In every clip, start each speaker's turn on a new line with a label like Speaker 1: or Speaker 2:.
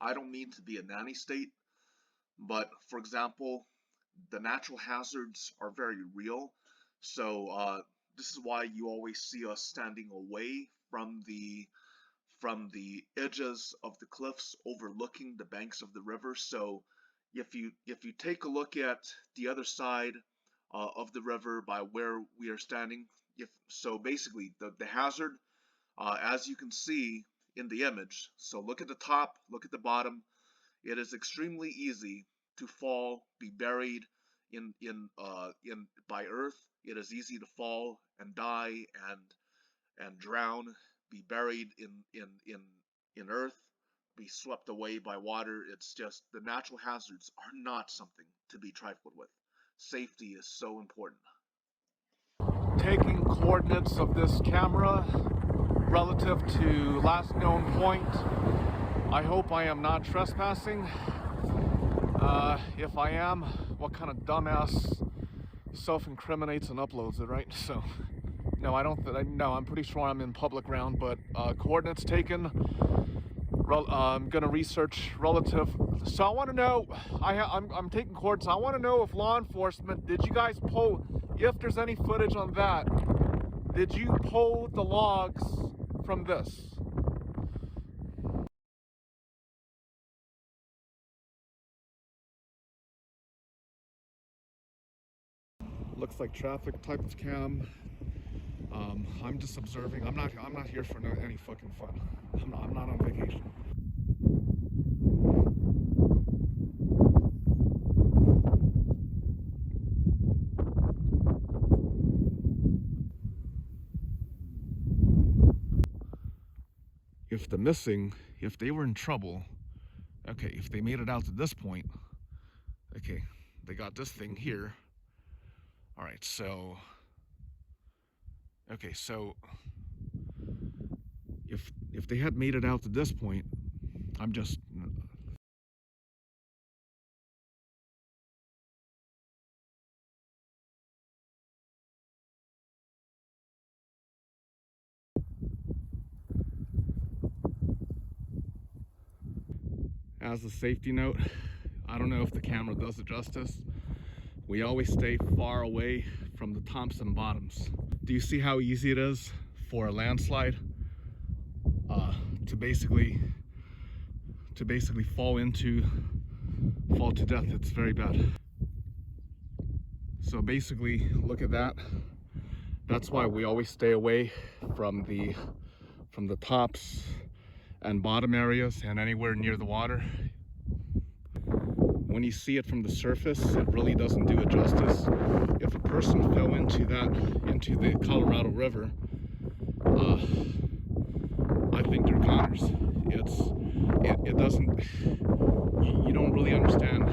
Speaker 1: I don't mean to be a nanny state, but for example, the natural hazards are very real. So this is why you always see us standing away from the edges of the cliffs overlooking the banks of the river. So if you take a look at the other side of the river by where we are standing, if so basically the hazard, as you can see in the image, so look at the top, look at the bottom, it is extremely easy to fall, be buried in by earth. It is easy to fall and die and drown, be buried in earth, be swept away by water. It's just the natural hazards are not something to be trifled with. Safety is so important.
Speaker 2: Taking coordinates of this camera relative to last known point. I hope I am not trespassing. If I am, what kind of dumbass self-incriminates and uploads it, right? So, no, I don't. No, I'm pretty sure I'm in public ground. But coordinates taken. I'm gonna research relative. So I want to know. I'm taking coordinates. I want to know if law enforcement. Did you guys pull? If there's any footage on that, did you pull the logs from this? Looks like traffic type of cam. I'm just observing. I'm not here for any fucking fun. I'm not on vacation. If the missing, if they were in trouble, okay, if they made it out to this point, okay, they got this thing here. All right, so, okay, so if they had made it out to this point, I'm just, as a safety note, I don't know if the camera does it justice. We always stay far away from the tops and bottoms. Do you see how easy it is for a landslide to basically fall to death? It's very bad. So basically, look at that. That's why we always stay away from the tops and bottom areas and anywhere near the water. When you see it from the surface, it really doesn't do it justice. If a person fell into the Colorado River, I think they're goners. It doesn't, you don't really understand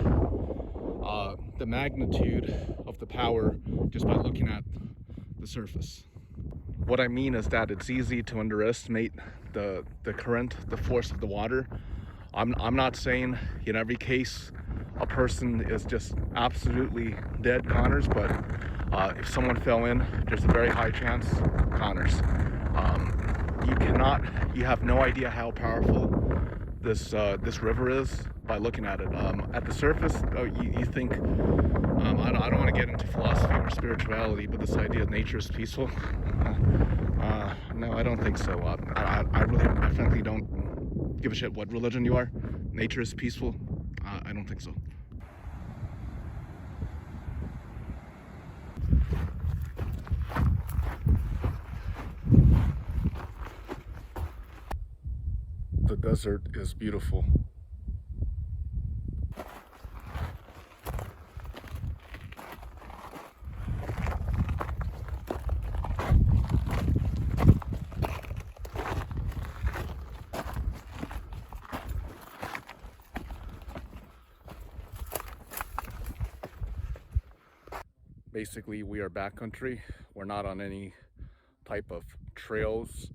Speaker 2: the magnitude of the power just by looking at the surface. What I mean is that it's easy to underestimate the current, the force of the water. I'm not saying in every case a person is just absolutely dead goners, but if someone fell in, there's a very high chance goners. You have no idea how powerful this river is by looking at it. At the surface, you think, I don't want to get into philosophy or spirituality, but this idea of nature is peaceful, no, I don't think so. I frankly don't give a shit what religion you are. Nature is peaceful. I don't think so. The desert is beautiful. Basically, we are backcountry. We're not on any type of trails.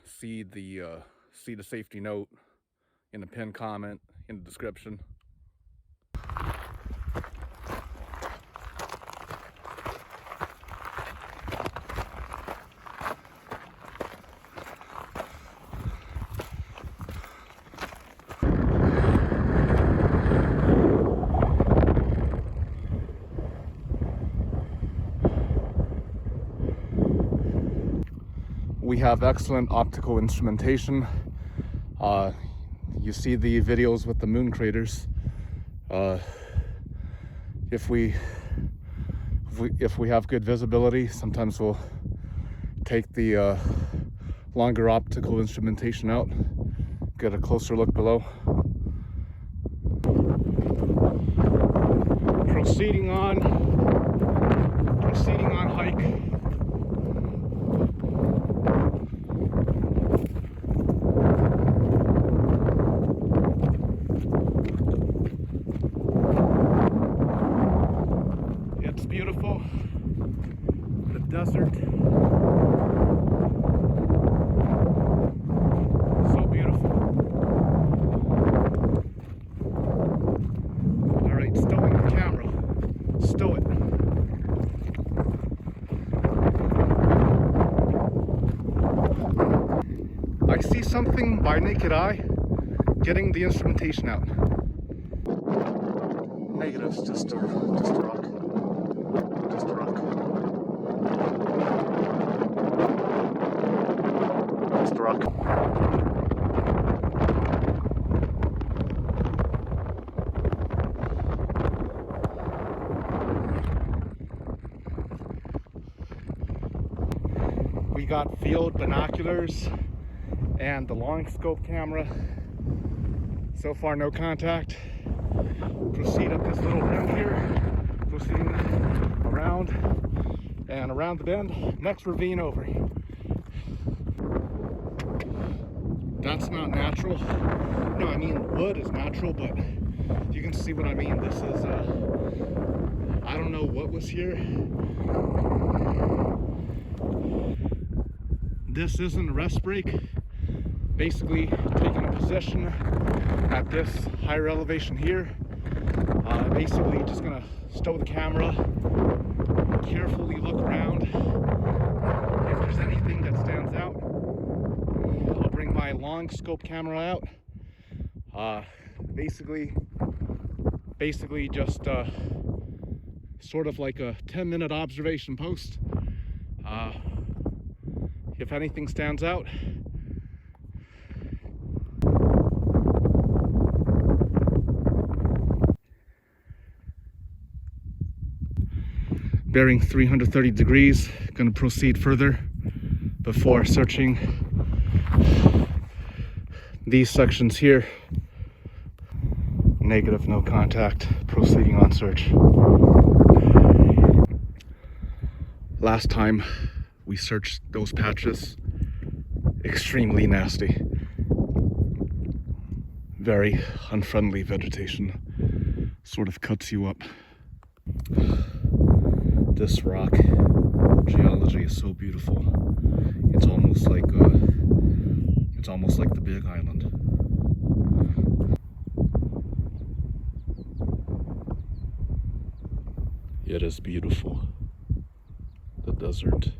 Speaker 2: See the safety note in the pinned comment in the description. We have excellent optical instrumentation. You see the videos with the moon craters. If we have good visibility, sometimes we'll take the longer optical instrumentation out, get a closer look below. Proceeding on hike. It's beautiful. The desert. So beautiful. All right, stowing the camera. Stow it. I see something by naked eye. Getting the instrumentation out. Negatives, just a rock. Just a rock. Just a rock. We got field binoculars and the long scope camera. So far, no contact. Proceed up this little rim here. Proceeding around and around the bend. Next ravine over. That's not natural. No, I mean wood is natural, but you can see what I mean. This is, I don't know what was here. This isn't a rest break. Basically taking a position at this higher elevation here. Basically just gonna stow the camera, carefully look around. If there's anything that stands out, I'll bring my long scope camera out. Basically just sort of like a 10-minute observation post. If anything stands out, bearing 330 degrees, going to proceed further before searching these sections here. Negative, no contact, proceeding on search. Last time we searched those patches, extremely nasty. Very unfriendly vegetation, sort of cuts you up. This rock geology is so beautiful. It's almost like the Big Island. It is beautiful. The desert.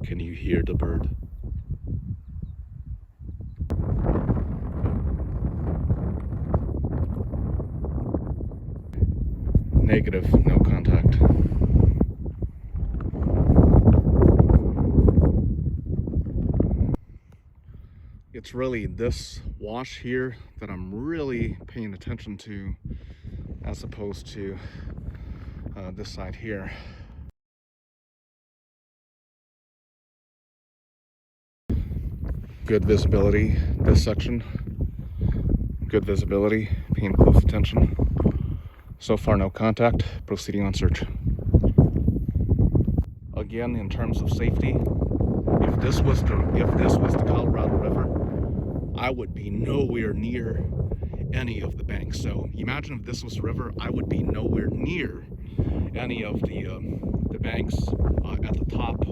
Speaker 2: Can you hear the bird? Negative, no contact. It's really this wash here that I'm really paying attention to, as opposed to this side here. Good visibility, this section. Good visibility, paying close attention. So far, no contact, proceeding on search. Again, in terms of safety, if this was the Colorado River, I would be nowhere near any of the banks. So imagine if this was the river, I would be nowhere near any of the banks at the top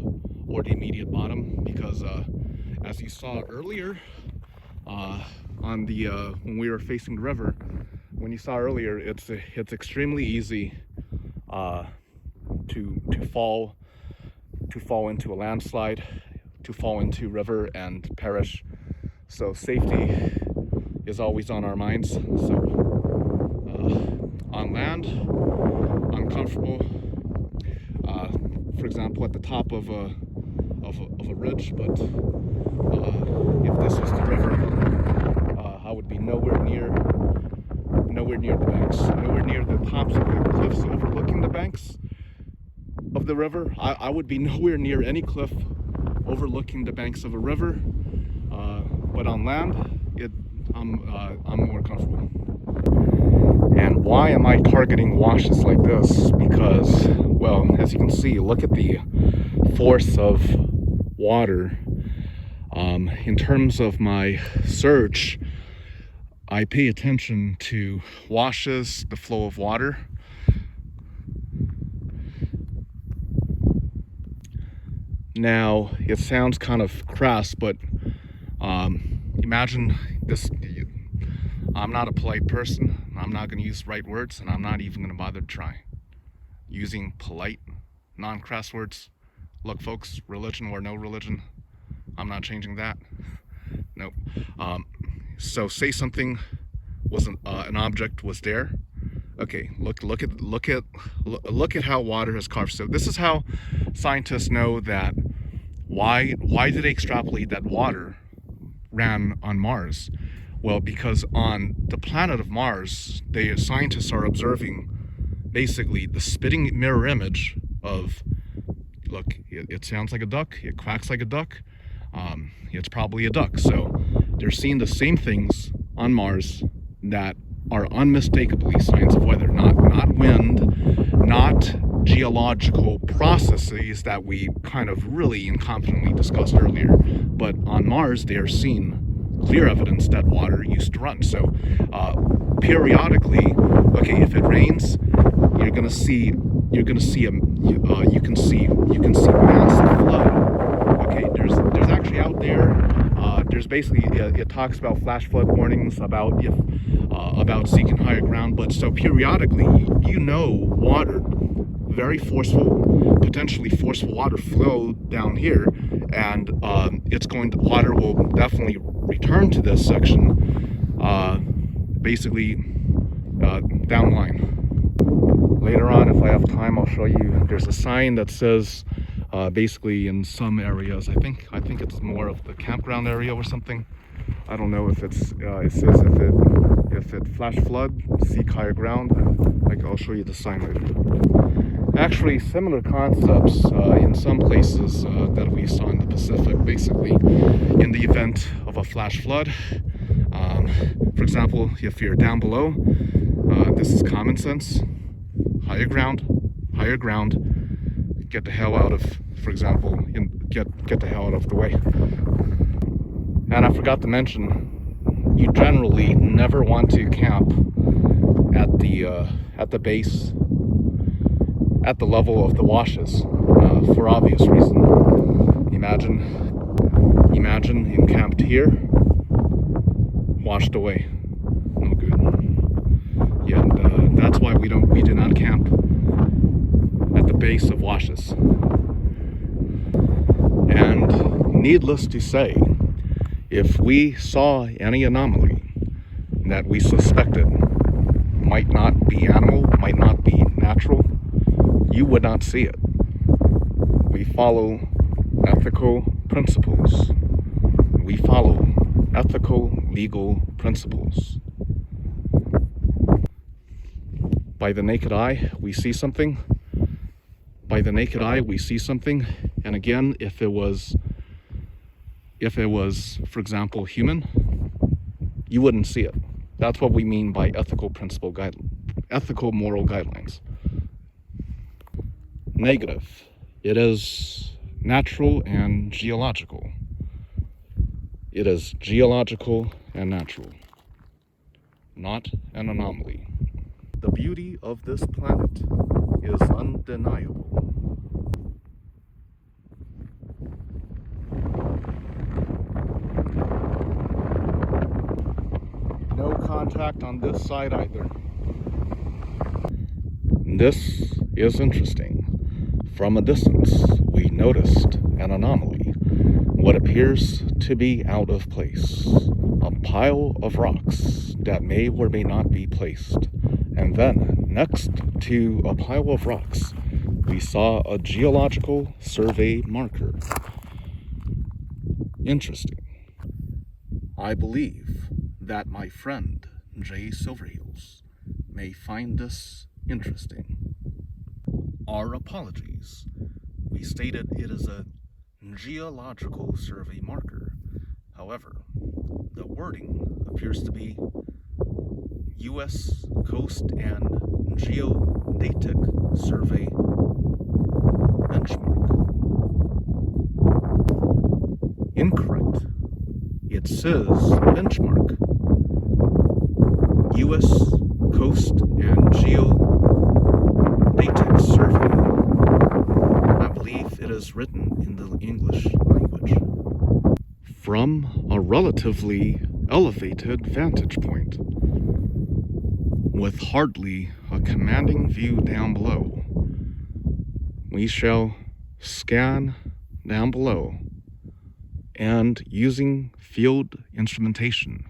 Speaker 2: or the immediate bottom, because as you saw earlier on the when we were facing the river, when you saw earlier, it's extremely easy to fall into a landslide, to fall into river and perish. So safety is always on our minds. So on land, I'm comfortable example, at the top of a ridge, but if this was the river, I would be nowhere near the banks, nowhere near the tops of the cliffs overlooking the banks of the river. I would be nowhere near any cliff overlooking the banks of a river, but on land, I'm more comfortable. And why am I targeting washes like this? Because, well, as you can see, look at the force of water. In terms of my search, I pay attention to washes, the flow of water. Now, it sounds kind of crass, but imagine this. I'm not a polite person. I'm not going to use right words, and I'm not even going to bother to try using polite, non-crass words. Look, folks, religion or no religion, I'm not changing that. Nope. So say something was an object was there. Okay, look at how water has carved. So this is how scientists know that. Why did they extrapolate that water ran on Mars? Well, because on the planet of Mars, scientists are observing basically the spitting mirror image of, look, it sounds like a duck, it quacks like a duck, it's probably a duck. So they're seeing the same things on Mars that are unmistakably signs of weather, not wind, not geological processes that we kind of really incompetently discussed earlier. But on Mars, they are seeing clear evidence that water used to run. So periodically, okay, if it rains, you can see massive flood. Okay, there's actually out there. There's basically it talks about flash flood warnings, about seeking higher ground. But so periodically, water, very forceful, potentially forceful water flow down here, and water will definitely return to this section, basically down the line. Later on, if I have time, I'll show you. There's a sign that says, basically in some areas, I think it's more of the campground area or something. I don't know if it says if it flash flood, seek higher ground. I'll show you the sign later. Actually, similar concepts in some places that we saw in the Pacific. Basically, in the event of a flash flood, for example, if you're down below, this is common sense. Higher ground, get the hell out of, for example, get the hell out of the way. And I forgot to mention, you generally never want to camp at the base, at the level of the washes, for obvious reason. Imagine encamped here, washed away, no good. Yeah, and that's why we do not camp at the base of washes. And needless to say, if we saw any anomaly that we suspected might not be animal, might not be natural, you would not see it. We follow ethical principles. We follow ethical, legal principles. By the naked eye, we see something. And again, if it was, for example, human, you wouldn't see it. That's what we mean by ethical moral guidelines. Negative. It is natural and geological. It is geological and natural, not an anomaly. The beauty of this planet is undeniable. No contact on this side either. This is interesting. From a distance, we noticed an anomaly, what appears to be out of place. A pile of rocks that may or may not be placed. And then, next to a pile of rocks, we saw a geological survey marker. Interesting. I believe that my friend Jay Silverheels may find this interesting. Our apologies. We stated it is a geological survey marker. However, the wording appears to be U.S. Coast and Geodetic Survey benchmark. Incorrect. It says benchmark. U.S. Coast and Geodetic Survey. I believe it is written in the English language. From a relatively elevated vantage point, with hardly a commanding view down below, we shall scan down below and, using field instrumentation,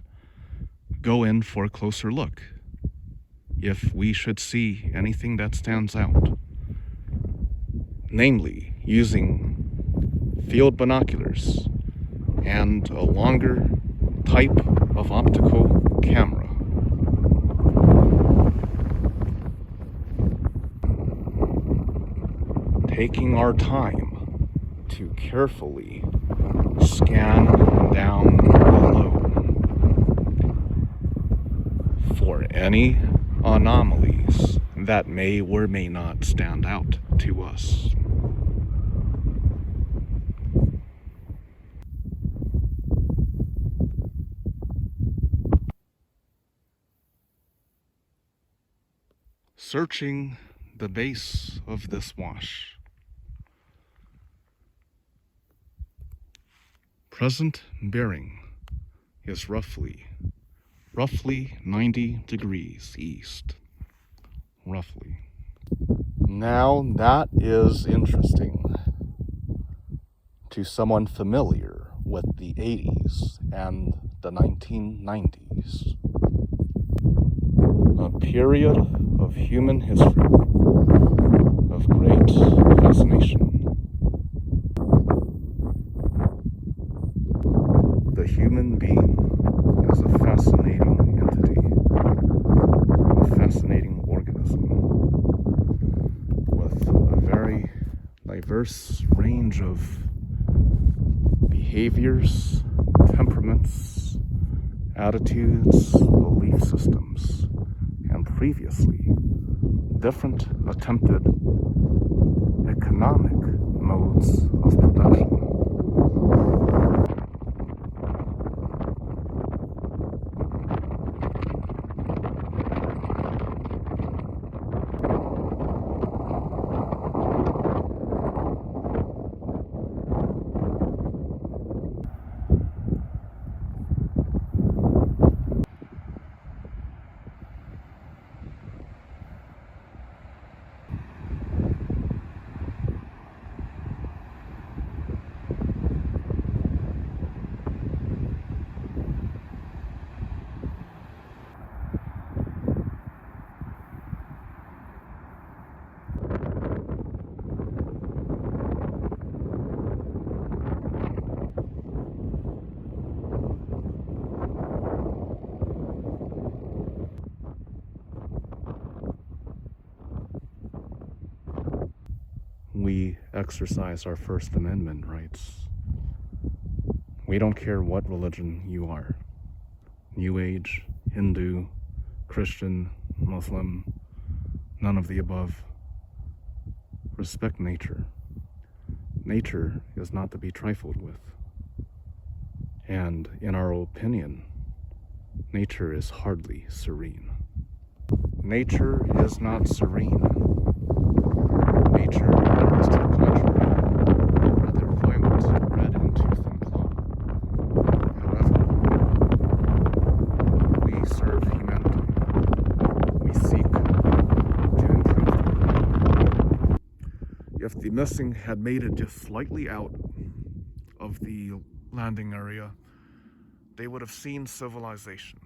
Speaker 2: go in for a closer look if we should see anything that stands out. Namely, using field binoculars and a longer type of optical camera. Taking our time to carefully scan down below for any anomalies that may or may not stand out to us. Searching the base of this wash. Present bearing is roughly 90 degrees east. Roughly. Now that is interesting to someone familiar with the 80s and the 1990s. A period of human history of great fascination. The human being is a fascinating entity, a fascinating organism with a very diverse range of behaviors, temperaments, attitudes, belief systems, and previously different attempted economic modes of production. We exercise our First Amendment rights. We don't care what religion you are. New Age, Hindu, Christian, Muslim, none of the above. Respect nature. Nature is not to be trifled with. And in our opinion, nature is hardly serene. Nature is not serene. Nature is to the contrary, rather violent, red in tooth and claw. However, we serve humanity. We seek to improve the world. If the missing had made it just slightly out of the landing area, they would have seen civilization.